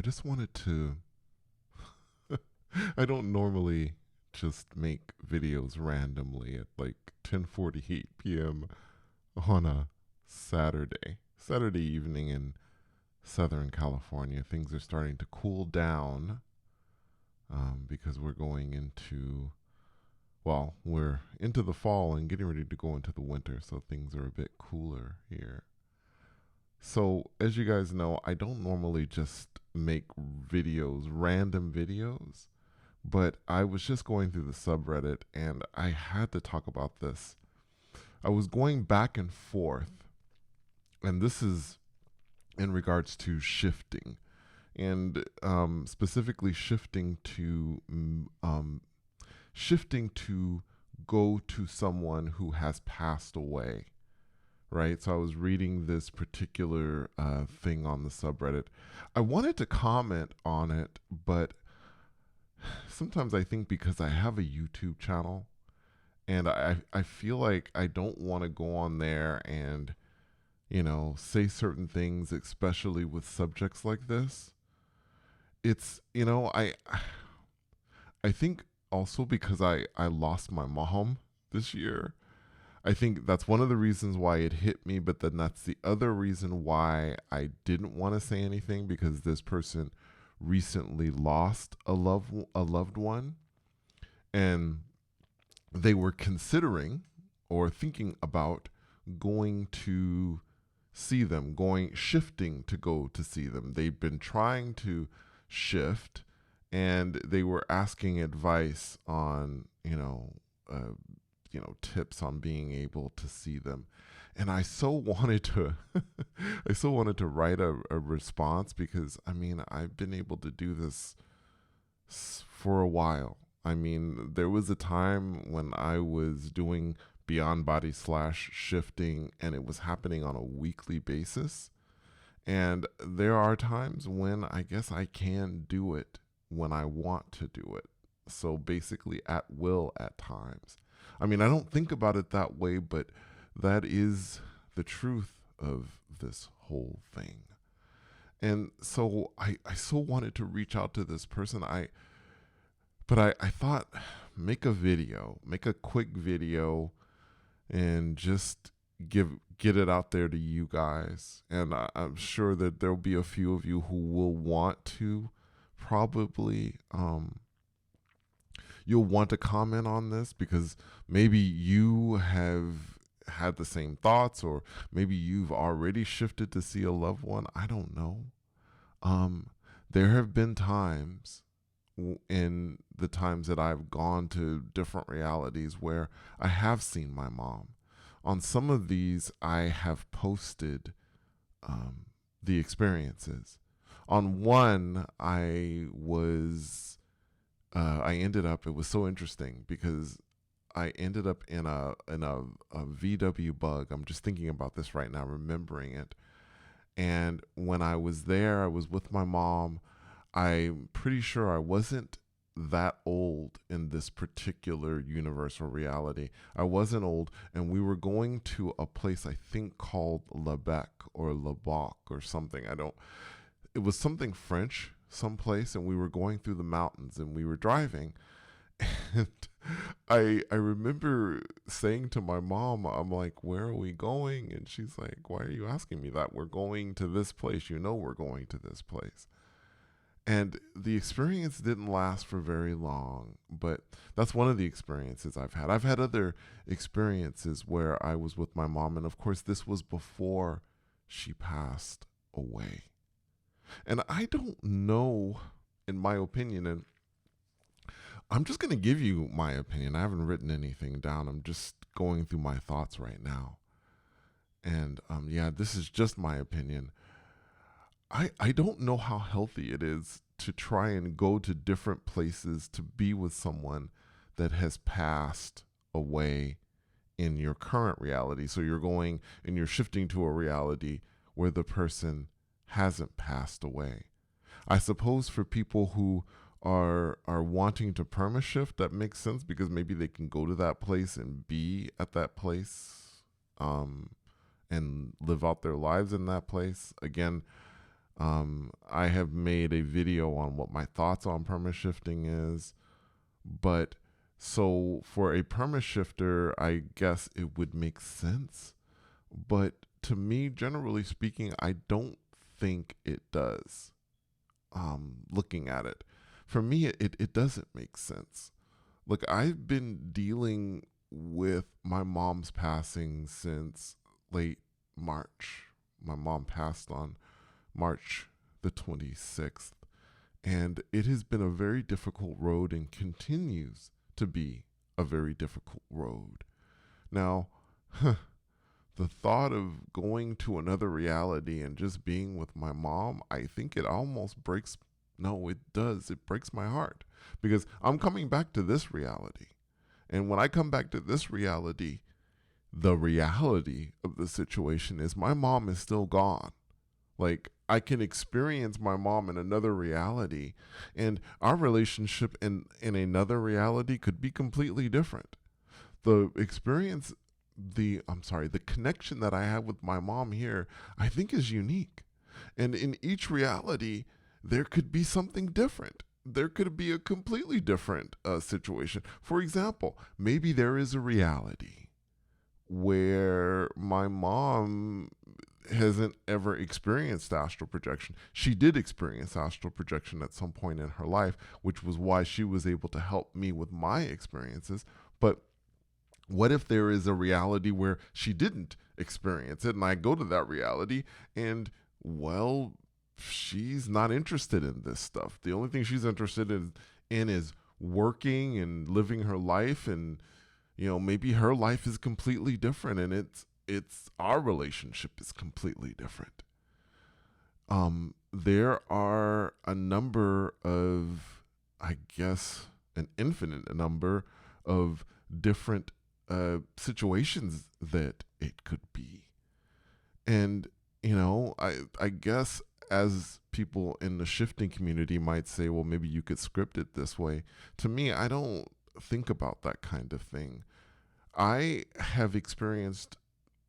just wanted to. I don't normally just make videos randomly at like 10:48 p.m. on a Saturday evening in Southern California. Things are starting to cool down because we're into the fall and getting ready to go into the winter, so things are a bit cooler here. So, as you guys know, I don't normally just make videos, random videos, but I was just going through the subreddit and I had to talk about this. I was going back and forth, and this is in regards to shifting, and specifically shifting to go to someone who has passed away, right? So I was reading this particular thing on the subreddit. I wanted to comment on it, but sometimes I think because I have a YouTube channel and I feel like I don't want to go on there and, say certain things, especially with subjects like this. It's, I think also because I lost my mom this year. I think that's one of the reasons why it hit me, but then that's the other reason why I didn't want to say anything, because this person recently lost a loved one, and they were considering or thinking about going to see them, going shifting to go to see them. They'd been trying to shift, and they were asking advice on, tips on being able to see them. And I so wanted to I so wanted to write a response, because I've been able to do this for a while. There was a time when I was doing beyond body slash shifting, and it was happening on a weekly basis. And there are times when I guess I can do it when I want to do it. So basically, at will at times. I don't think about it that way, but that is the truth of this whole thing. And so I so wanted to reach out to this person. But I thought, make a quick video, and just get it out there to you guys. And I'm sure that there'll be a few of you who will want to probably you'll want to comment on this, because maybe you have had the same thoughts, or maybe you've already shifted to see a loved one. I don't know. There have been times in the times that I've gone to different realities where I have seen my mom. On some of these, I have posted the experiences. On one, I ended up. It was so interesting because I ended up in a VW Bug. I'm just thinking about this right now, remembering it. And when I was there, I was with my mom. I'm pretty sure I wasn't that old in this particular universal reality. I wasn't old, and we were going to a place I think called Lebec or Lebec or something. It was something French, someplace, and we were going through the mountains, and we were driving. And I remember saying to my mom, I'm like, "Where are we going?" And she's like, "Why are you asking me that? We're going to this place. We're going to this place." And the experience didn't last for very long, but that's one of the experiences I've had. I've had other experiences where I was with my mom, and of course, this was before she passed away. And I don't know, in my opinion, and I'm just going to give you my opinion. I haven't written anything down. I'm just going through my thoughts right now. And this is just my opinion. I don't know how healthy it is to try and go to different places to be with someone that has passed away in your current reality. So you're going and you're shifting to a reality where the person hasn't passed away. I suppose for people who are wanting to perma shift, that makes sense, because maybe they can go to that place and be at that place, and live out their lives in that place. Again, I have made a video on what my thoughts on perma-shifting is, but so for a perma-shifter, I guess it would make sense. But to me, generally speaking, I don't think it does. Looking at it, for me, it doesn't make sense. Look, I've been dealing with my mom's passing since late March. My mom passed on March the 26th. And it has been a very difficult road and continues to be a very difficult road. Now, the thought of going to another reality and just being with my mom, I think it almost breaks. No, it does. It breaks my heart because I'm coming back to this reality. And when I come back to this reality, the reality of the situation is my mom is still gone. Like, I can experience my mom in another reality, and our relationship in another reality could be completely different. The experience, the connection that I have with my mom here, I think is unique. And in each reality, there could be something different. There could be a completely different situation. For example, maybe there is a reality where my mom hasn't ever experienced astral projection. She did experience astral projection at some point in her life, which was why she was able to help me with my experiences. But what if there is a reality where she didn't experience it and I go to that reality and, well, she's not interested in this stuff. The only thing she's interested in is working and living her life, and maybe her life is completely different, and it's our relationship is completely different. There are a number of, I guess, an infinite number of different situations that it could be. And, I guess as people in the shifting community might say, well, maybe you could script it this way. To me, I don't think about that kind of thing. I have experienced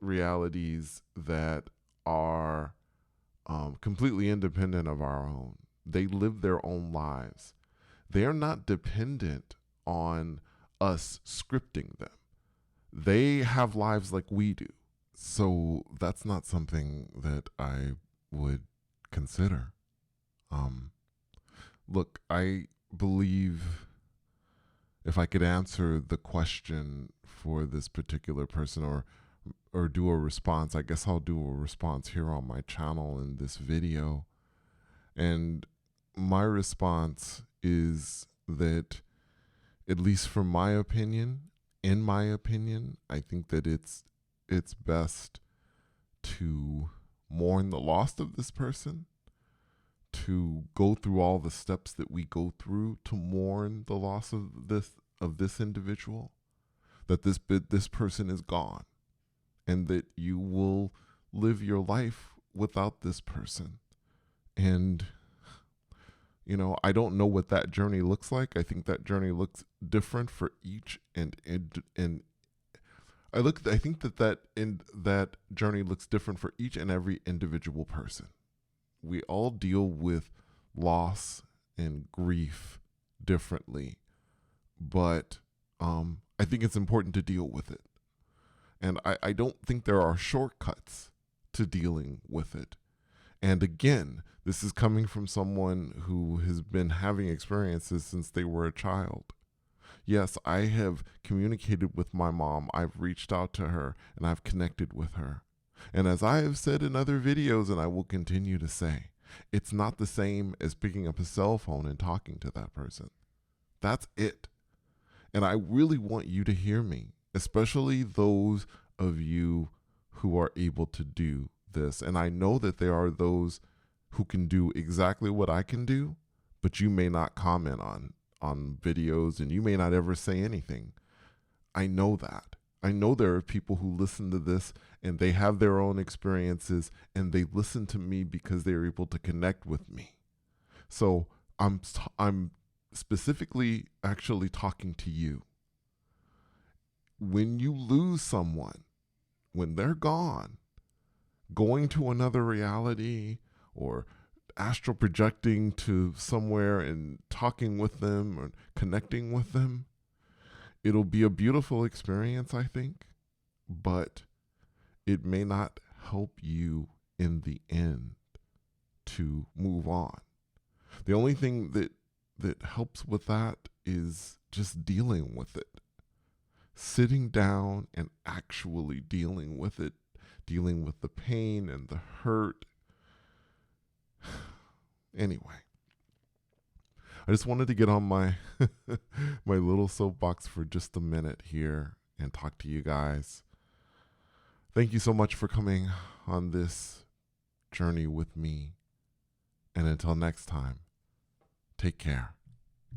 realities that are completely independent of our own. They live their own lives. They are not dependent on us scripting them. They have lives like we do. So that's not something that I would consider. Um, Look, I believe if I could answer the question for this particular person or do a response, I guess I'll do a response here on my channel in this video. And my response is that, at least from my opinion, in my opinion, I think that it's best to mourn the loss of this person, to go through all the steps that we go through to mourn the loss of this individual, that this person is gone, and that you will live your life without this person. And I don't know what that journey looks like. I think that journey looks different for each and I think that journey looks different for each and every individual person. We all deal with loss and grief differently, but I think it's important to deal with it. And I don't think there are shortcuts to dealing with it. And again, this is coming from someone who has been having experiences since they were a child. Yes, I have communicated with my mom. I've reached out to her and I've connected with her. And as I have said in other videos, and I will continue to say, it's not the same as picking up a cell phone and talking to that person. That's it. And I really want you to hear me, especially those of you who are able to do this. And I know that there are those who can do exactly what I can do, but you may not comment on videos and you may not ever say anything. I know that. I know there are people who listen to this and they have their own experiences and they listen to me because they're able to connect with me. So I'm specifically actually talking to you. When you lose someone, when they're gone, going to another reality or astral projecting to somewhere and talking with them or connecting with them, it'll be a beautiful experience, I think, but it may not help you in the end to move on. The only thing that helps with that is just dealing with it. Sitting down and actually dealing with it, dealing with the pain and the hurt. Anyway, I just wanted to get on my my little soapbox for just a minute here and talk to you guys. Thank you so much for coming on this journey with me. And until next time, take care.